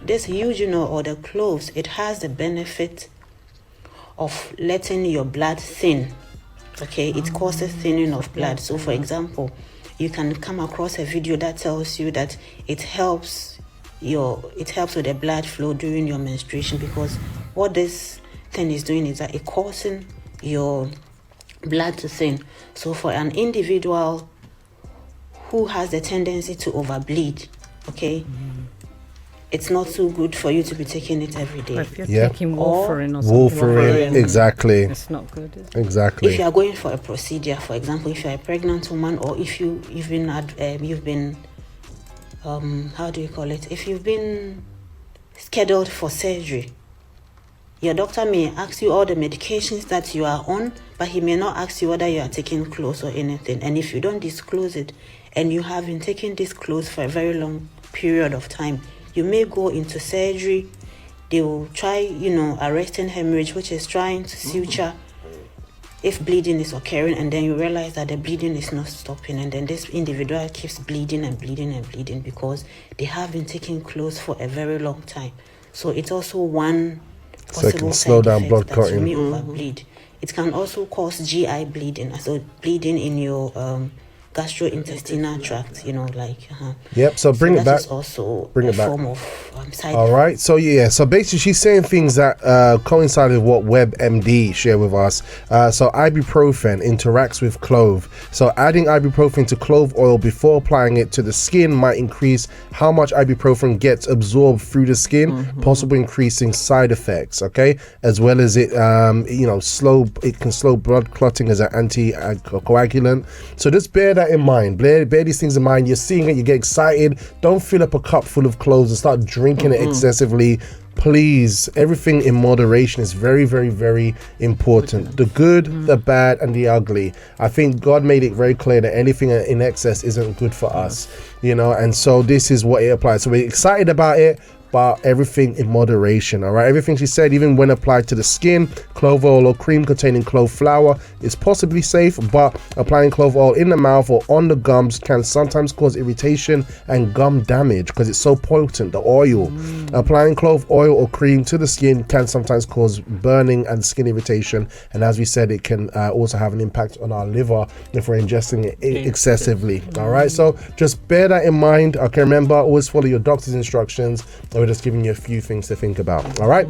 this eugenol or the cloves, it has the benefit of letting your blood thin. Okay, it causes thinning of blood. So for example, you can come across a video that tells you that it helps with the blood flow during your menstruation, because what this thing is doing is that it causing your blood to thin. So for an individual who has the tendency to overbleed, okay, it's not so good for you to be taking it every day. If you're taking warfarin or something. Warfarin, exactly. It's not good, is it? Exactly. If you are going for a procedure, for example, if you're a pregnant woman, or if you've been how do you call it? If you've been scheduled for surgery, your doctor may ask you all the medications that you are on, but he may not ask you whether you are taking clothes or anything. And if you don't disclose it, and you have been taking this clothes for a very long period of time, you may go into surgery. They will try, arresting hemorrhage, which is trying to suture if bleeding is occurring, and then you realize that the bleeding is not stopping, and then this individual keeps bleeding and bleeding and bleeding because they have been taking clothes for a very long time. So it's also one so it can slow down blood clotting. You may overbleed. It can also cause GI bleeding, so bleeding in your gastrointestinal tract, Yep, so bring it back. Is also bring it back. Form of side all right, so so basically she's saying things that coincide with what WebMD shared with us. So ibuprofen interacts with clove. So adding ibuprofen to clove oil before applying it to the skin might increase how much ibuprofen gets absorbed through the skin, possibly increasing side effects, okay? As well as it it can slow blood clotting as an anticoagulant. So just bear that in mind. Bear these things in mind. You're seeing it, you get excited. Don't fill up a cup full of cloves and start drinking it excessively. Please, everything in moderation is very, very, very important. The good, the bad, and the ugly. I think God made it very clear that anything in excess isn't good for us, and so this is what it applies. So we're excited about it, but everything in moderation. All right, everything she said, even when applied to the skin, clove oil or cream containing clove flower is possibly safe, but applying clove oil in the mouth or on the gums can sometimes cause irritation and gum damage because it's so potent, the oil. Applying clove oil or cream to the skin can sometimes cause burning and skin irritation, and as we said, it can also have an impact on our liver if we're ingesting it excessively. All right, so just bear that in mind. Okay, remember, always follow your doctor's instructions. We're just giving you a few things to think about. All right,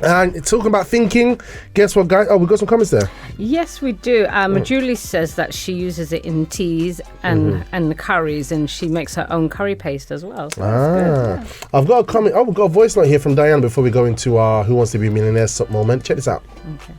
and talking about thinking, guess what, guys? Oh, we got some comments there. Yes, we do. Julie says that she uses it in teas and curries, and she makes her own curry paste as well. So that's good. I've got a comment. Oh, we've got a voice note here from Diane before we go into our Who Wants to Be a Millionaire moment. Check this out. Okay.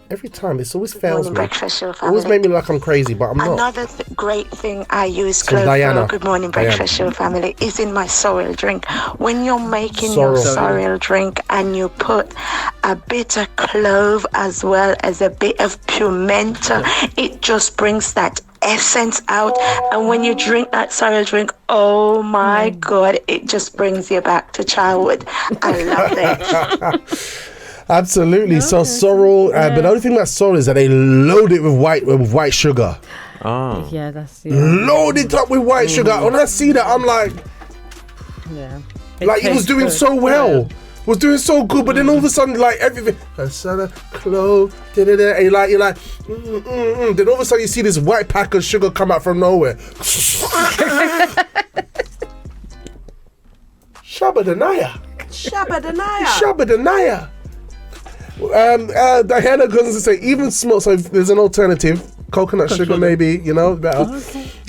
Every time, it always fails me. Breakfast show family. Always make me like I'm crazy, but I'm not. Another great thing I use, So Clove Diana. for Good Morning Breakfast Show family, is in my sorrel drink. When you're making Sorrel. your sorrel drink and you put a bit of clove as well as a bit of pimento, it just brings that essence out, and when you drink that sorrel drink, oh my God, it just brings you back to childhood. I love it. Absolutely. So sorrel, but the only thing about sorrel is that they load it with white sugar. Oh. Yeah, that's Load it up with white sugar. When I see that, I'm like, like it was doing so well. Was doing so good, but then all of a sudden, like everything, a son of clove, and you're like, Then all of a sudden, you see this white pack of sugar come out from nowhere. Shabadanaya. Diana goes to say, even small, so if there's an alternative, coconut sugar maybe, better.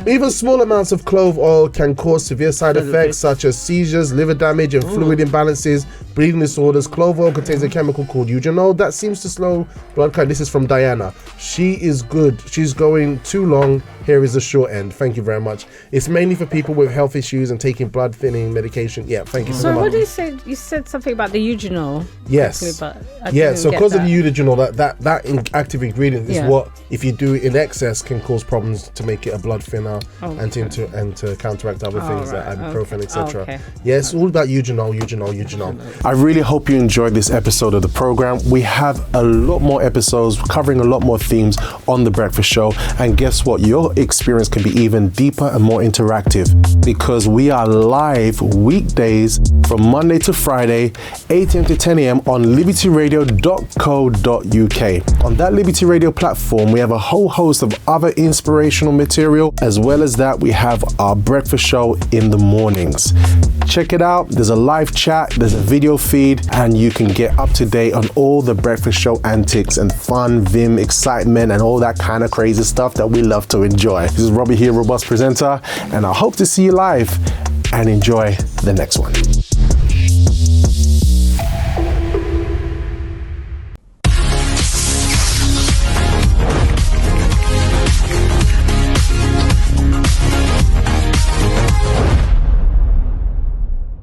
Even small amounts of clove oil can cause severe side effects such as seizures, liver damage, and fluid imbalances, breathing disorders. Clove oil contains a chemical called eugenol that seems to slow blood count. This is from Diana. She is good. She's going too long. Here is the short end. Thank you very much. It's mainly for people with health issues and taking blood thinning medication. Yeah, thank you so much. So what did you say? You said something about the eugenol. Yes. So because of the eugenol, that active ingredient is what, if you do it in excess, can cause problems to make it a blood thinner and to counteract other things like ibuprofen, etc. Okay. Yeah, it's all about eugenol. I really hope you enjoyed this episode of the program. We have a lot more episodes covering a lot more themes on The Breakfast Show. And guess what? Your experience can be even deeper and more interactive because we are live weekdays from Monday to Friday, 8 a.m. to 10 a.m. on libertyradio.co.uk. On that Liberty Radio platform, we have a whole host of other inspirational material. As well as that, we have our breakfast show in the mornings. Check it out. There's a live chat, there's a video feed, and you can get up to date on all the breakfast show antics and fun, vim, excitement, and all that kind of crazy stuff that we love to enjoy. This is Robbie here, Robust Presenter, and I hope to see you live and enjoy the next one.